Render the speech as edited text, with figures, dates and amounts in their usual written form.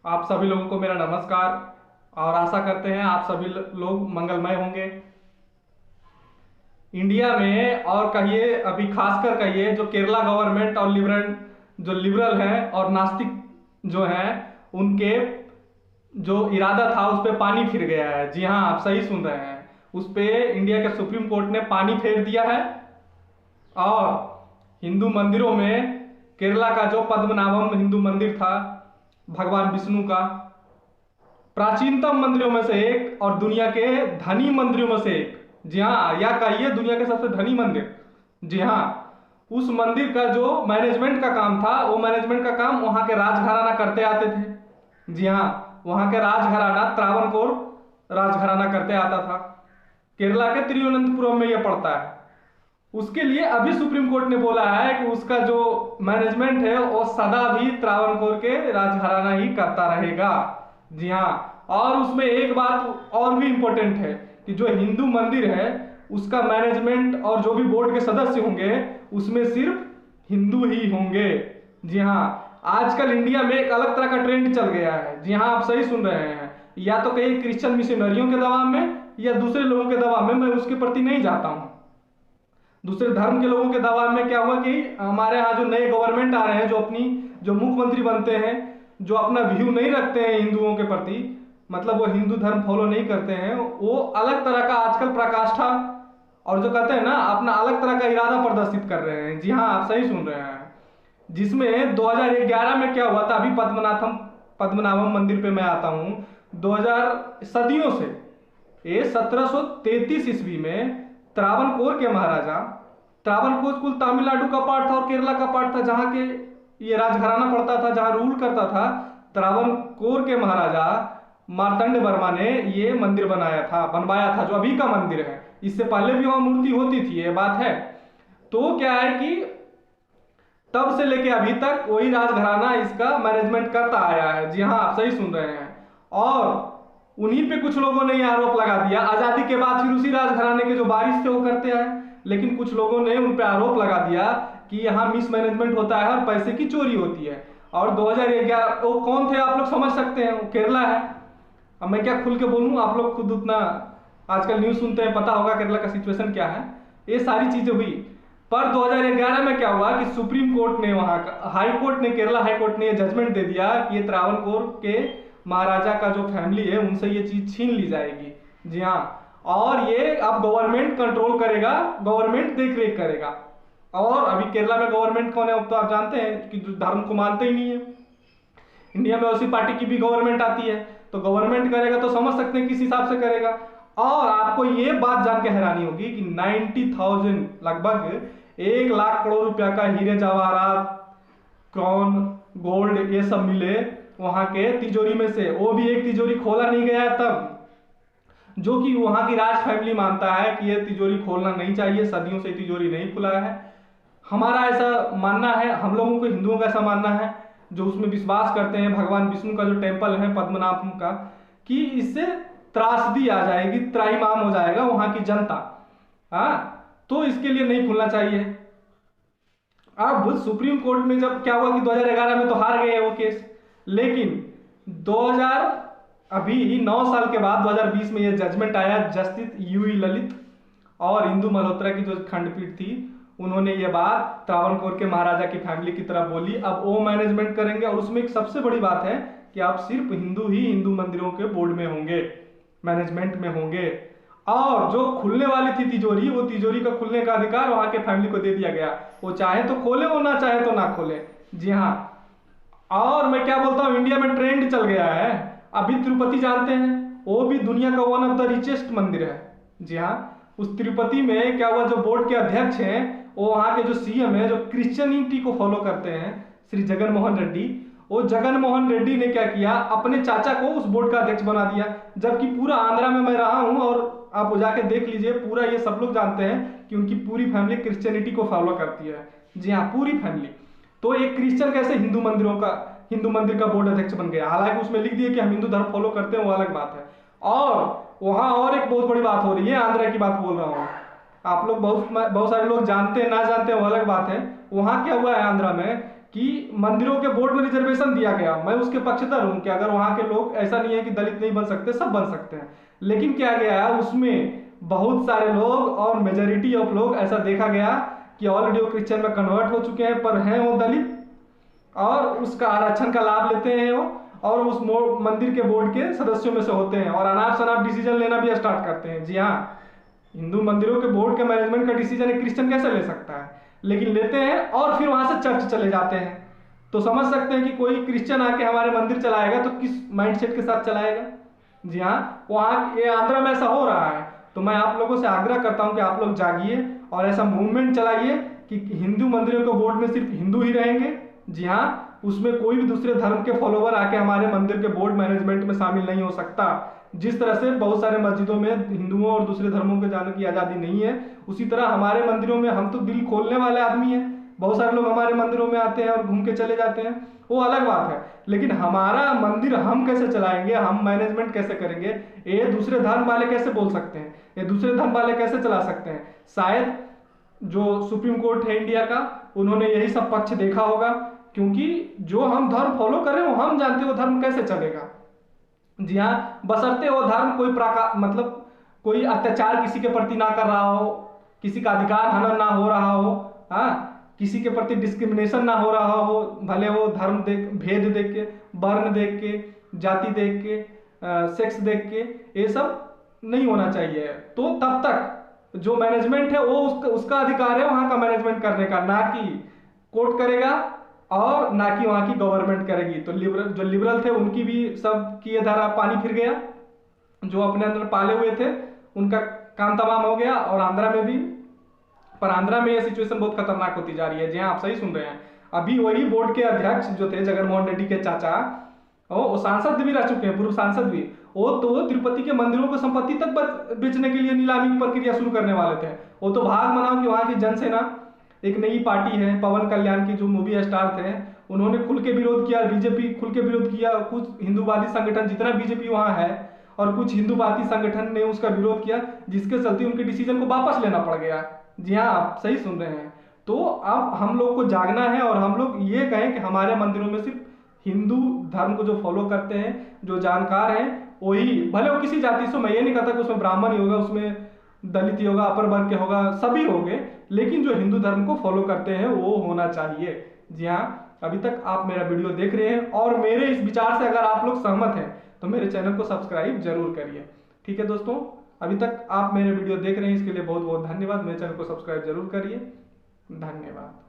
आप सभी लोगों को मेरा नमस्कार और आशा करते हैं आप सभी लोग मंगलमय होंगे। इंडिया में और कहिए अभी खासकर कहिए जो केरला गवर्नमेंट और लिबरल हैं और नास्तिक जो हैं उनके जो इरादा था उस पर पानी फिर गया है। जी हाँ, आप सही सुन रहे हैं। उस पे इंडिया के सुप्रीम कोर्ट ने पानी फेर दिया है और हिंदू मंदिरों में केरला का जो पद्मनाभम हिंदू मंदिर था भगवान विष्णु का, प्राचीनतम मंदिरों में से एक और दुनिया के धनी मंदिरों में से एक। जी हाँ, या कहिए दुनिया के सबसे धनी मंदिर। जी हाँ, उस मंदिर का जो मैनेजमेंट का काम था वो मैनेजमेंट का काम वहां के राजघराना करते आते थे। जी हाँ, वहां के राजघराना त्रावणकोर राजघराना करते आता था। केरला के तिरुवनंतपुरम में यह पड़ता है। उसके लिए अभी सुप्रीम कोर्ट ने बोला है कि उसका जो मैनेजमेंट है वो सदा भी त्रावणकोर के राजघराना ही करता रहेगा। जी हाँ, और उसमें एक बात और भी इंपॉर्टेंट है कि जो हिंदू मंदिर है उसका मैनेजमेंट और जो भी बोर्ड के सदस्य होंगे उसमें सिर्फ हिंदू ही होंगे। जी हाँ, आजकल इंडिया में एक अलग तरह का ट्रेंड चल गया है। जी हाँ, आप सही सुन रहे हैं। या तो कहीं क्रिश्चियन मिशनरियों के दबाव में या दूसरे लोगों के दबाव में, मैं उसके प्रति नहीं जाता हूं। दूसरे धर्म के लोगों के दबाव में क्या हुआ कि हमारे यहाँ जो नए गवर्नमेंट आ रहे हैं, जो अपनी जो मुख्यमंत्री बनते हैं, जो अपना व्यू नहीं रखते हैं हिंदुओं के प्रति, मतलब वो हिंदू धर्म फॉलो नहीं करते हैं, वो अलग तरह का आजकल प्रकाष्ठा और जो कहते हैं ना अपना अलग तरह का इरादा प्रदर्शित कर रहे हैं। जी हाँ, आप सही सुन रहे हैं। जिसमें 2011 में क्या हुआ था, अभी पद्मनाभम मंदिर पे मैं आता हूँ। 2000 सदियों से ये 1733 ईस्वी में त्रावणकोर के महाराजा, त्रावणकोर कुल तमिलनाडु का पार्ट था और केरला का पार्ट था, जहां के ये राजघराना पड़ता था, जहां रूल करता था त्रावणकोर के महाराजा मार्तंड वर्मा ने ये मंदिर बनवाया था जो अभी का मंदिर है। इससे पहले भी वहां मूर्ति होती थी, ये बात है। तो क्या है कि तब से लेके अभी तक वही राजघराना इसका मैनेजमेंट करता आया है। जी हाँ, आप सही सुन रहे हैं। और उन्हीं पे कुछ लोगों ने ये आरोप लगा दिया, आजादी के बाद फिर उसी राजघराने के जो वारिस थे वो करते आए, लेकिन कुछ लोगों ने उन पे आरोप लगा दिया कि यहाँ मिसमैनेजमेंट होता है और पैसे की चोरी होती है। और 2011 वो कौन थे आप लोग समझ सकते हैं, वो केरला है। अब मैं क्या खुल के बोलूँ, आप लोग खुद उतना आजकल न्यूज़ सुनते हैं, पता होगा केरला का सिचुएशन क्या है। ये सारी चीजें हुई। पर 2011 में क्या हुआ कि सुप्रीम कोर्ट ने, वहां का हाई कोर्ट ने, केरला हाई कोर्ट ने ये जजमेंट दे दिया कि ये त्रावणकोर के महाराजा का जो फैमिली है उनसे ये चीज छीन ली जाएगी। जी हाँ, और ये अब गवर्नमेंट कंट्रोल करेगा, गवर्नमेंट देख रेख करेगा। और अभी केरला में गवर्नमेंट कौन है, अब तो आप जानते हैं कि जो धर्म को मानते ही नहीं है। इंडिया में उसी पार्टी की भी गवर्नमेंट आती है, तो गवर्नमेंट करेगा तो समझ सकते हैं किस हिसाब से करेगा। और आपको ये बात जान के हैरानी होगी कि 90,000 लगभग 1 लाख करोड़ रुपया का हीरे जवाहरात, क्रॉन, गोल्ड ये सब मिले वहां के तिजोरी में से। वो भी एक तिजोरी खोला नहीं गया तब, जो कि वहां की राज फैमिली मानता है कि ये तिजोरी खोलना नहीं चाहिए, सदियों से तिजोरी नहीं खुला है। हमारा ऐसा मानना है, हम लोगों को हिंदुओं का ऐसा मानना है जो उसमें विश्वास करते हैं भगवान विष्णु का जो टेम्पल है पद्मनाभम का, कि इससे त्रासदी आ जाएगी, त्राहिमाम हो जाएगा वहां की जनता। हाँ, तो इसके लिए नहीं खुलना चाहिए। अब सुप्रीम कोर्ट में जब क्या हुआ कि 2011 में तो हार गए वो केस, लेकिन 2000 अभी 9 साल के बाद 2020 में ये जजमेंट आया। जस्टिस यूई ललित और इंदु मल्होत्रा की जो खंडपीठ थी, उन्होंने ये बात त्रावणकोर के महाराजा की फैमिली की तरफ बोली। अब वो मैनेजमेंट करेंगे और उसमें एक सबसे बड़ी बात है कि आप सिर्फ हिंदू ही हिंदू मंदिरों के बोर्ड में होंगे, मैनेजमेंट में होंगे। और जो खुलने वाली थी तिजोरी, वो तिजोरी का खुलने का अधिकार वहां के फैमिली को दे दिया गया। वो चाहे तो खोले, वो ना चाहे तो ना खोले। जी हाँ, और मैं क्या बोलता हूँ, इंडिया में ट्रेंड चल गया है। अभी तिरुपति जानते हैं, वो भी दुनिया का वन ऑफ द रिचेस्ट मंदिर है। जी हाँ, उस तिरुपति में क्या हुआ, जो बोर्ड के अध्यक्ष हैं वो वहाँ के जो सीएम है, जो क्रिश्चियनिटी को फॉलो करते हैं, श्री जगन मोहन रेड्डी, वो जगन मोहन रेड्डी ने क्या किया, अपने चाचा को उस बोर्ड का अध्यक्ष बना दिया। जबकि पूरा आंध्रा में मैं रहा हूँ और आप जाके देख लीजिए, पूरा ये सब लोग जानते हैं कि उनकी पूरी फैमिली क्रिश्चियनिटी को फॉलो करती है। जी हाँ, पूरी फैमिली। तो एक क्रिश्चियन कैसे हिंदू मंदिर का बोर्ड अध्यक्ष बन गया। हालांकि उसमें लिख दिया कि हम हिंदू धर्म फॉलो करते हैं, वो अलग बात है। और वहां और एक बहुत बड़ी बात हो रही है, आंध्रा की बात बोल रहा हूँ। आप लोग बहुत सारे लोग जानते हैं ना जानते हैं वो अलग बात है। वहां क्या हुआ है आंध्रा में कि मंदिरों के बोर्ड में रिजर्वेशन दिया गया, मैं उसके पक्षधर हूं कि अगर वहां के लोग, ऐसा नहीं है कि दलित नहीं बन सकते, सब बन सकते हैं, लेकिन क्या गया है उसमें बहुत सारे लोग और मेजोरिटी ऑफ लोग ऐसा देखा गया कि ऑलरेडी वो क्रिश्चियन में कन्वर्ट हो चुके हैं, पर हैं वो दलित और उसका आरक्षण का लाभ लेते हैं वो, और उस मंदिर के बोर्ड के सदस्यों में से होते हैं और अनाप शनाप डिसीजन लेना भी स्टार्ट करते हैं। जी हाँ, हिंदू मंदिरों के बोर्ड के मैनेजमेंट का डिसीजन एक क्रिश्चियन कैसे ले सकता है, लेकिन लेते हैं और फिर वहां से चर्च चले जाते हैं। तो समझ सकते हैं कि कोई क्रिश्चियन आके हमारे मंदिर चलाएगा तो किस माइंडसेट के साथ चलाएगा। जी हाँ, वहाँ ये आंध्रा में ऐसा हो रहा है। तो मैं आप लोगों से आग्रह करता हूँ कि आप लोग जागिए और ऐसा मूवमेंट चलाइए कि हिंदू मंदिरों के बोर्ड में सिर्फ हिंदू ही रहेंगे। जी हाँ, उसमें कोई भी दूसरे धर्म के फॉलोवर आके हमारे मंदिर के बोर्ड मैनेजमेंट में शामिल नहीं हो सकता। जिस तरह से बहुत सारे मस्जिदों में हिंदुओं और दूसरे धर्मों के जाने की आज़ादी नहीं है, उसी तरह हमारे मंदिरों में हम तो दिल खोलने वाले आदमी हैं। बहुत सारे लोग हमारे मंदिरों में आते हैं और घूम के चले जाते हैं, वो अलग बात है, लेकिन हमारा मंदिर हम कैसे चलाएंगे, हम मैनेजमेंट कैसे करेंगे, ये दूसरे धर्म वाले कैसे बोल सकते हैं, ये दूसरे धर्म वाले कैसे चला सकते हैं। शायद जो सुप्रीम कोर्ट है इंडिया का, उन्होंने यही सब पक्ष देखा होगा, क्योंकि जो हम धर्म फॉलो कर रहे हैं वो हम जानते हैं वो धर्म कैसे चलेगा। जी हाँ, बशर्ते वो धर्म कोई मतलब कोई अत्याचार किसी के प्रति ना कर रहा हो, किसी का अधिकार हनन ना हो रहा हो, हाँ, किसी के प्रति डिस्क्रिमिनेशन ना हो रहा हो, भले वो धर्म देख, भेद देख के, वर्ण देख के, जाति देख के, सेक्स देख के, ये सब नहीं होना चाहिए। तो तब तक जो मैनेजमेंट है वो उसका अधिकार है वहां का मैनेजमेंट करने का, ना कि कोर्ट करेगा और ना कि वहां की गवर्नमेंट करेगी। तो जो लिबरल थे उनकी भी सब की ये धारा पानी फिर गया, जो अपने अंदर पाले हुए थे उनका काम तमाम हो गया, और आंध्रा में भी। पर आंध्रा में ये सिचुएशन बहुत खतरनाक होती जा रही है। जी हाँ, आप सही सुन रहे हैं। अभी वही बोर्ड के अध्यक्ष जो थे जगनमोहन रेड्डी के चाचा, वो सांसद भी रह चुके हैं, पूर्व सांसद भी, वो तो तिरुपति के मंदिरों को संपत्ति तक बेचने के लिए नीलामी की प्रक्रिया शुरू करने वाले थे। वो तो भाग मनाओ कि वहां की जनसेना एक नई पार्टी है, पवन कल्याण की जो मूवी स्टार थे, उन्होंने खुल के विरोध किया, बीजेपी खुल के विरोध किया, कुछ हिंदूवादी संगठन, जितना बीजेपी वहां है और कुछ हिंदूवादी संगठन ने उसका विरोध किया, जिसके चलते उनके डिसीजन को वापस लेना पड़ गया। जी हाँ, आप सही सुन रहे हैं। तो अब हम लोग को जागना है और हम लोग ये कहें कि हमारे मंदिरों में सिर्फ हिंदू धर्म को जो फॉलो करते हैं, जो जानकार हैं, वही, भले वो किसी जाति से, मैं ये नहीं कहता कि उसमें ब्राह्मण ही होगा, उसमें दलित ही होगा, अपर वर्ग के होगा, सभी होंगे, लेकिन जो हिंदू धर्म को फॉलो करते हैं वो होना चाहिए। जी हाँ, अभी तक आप मेरा वीडियो देख रहे हैं और मेरे इस विचार से अगर आप लोग सहमत हैं तो मेरे चैनल को सब्सक्राइब जरूर करिए। ठीक है दोस्तों, अभी तक आप मेरे वीडियो देख रहे हैं इसके लिए बहुत बहुत धन्यवाद। मेरे चैनल को सब्सक्राइब जरूर करिए। धन्यवाद।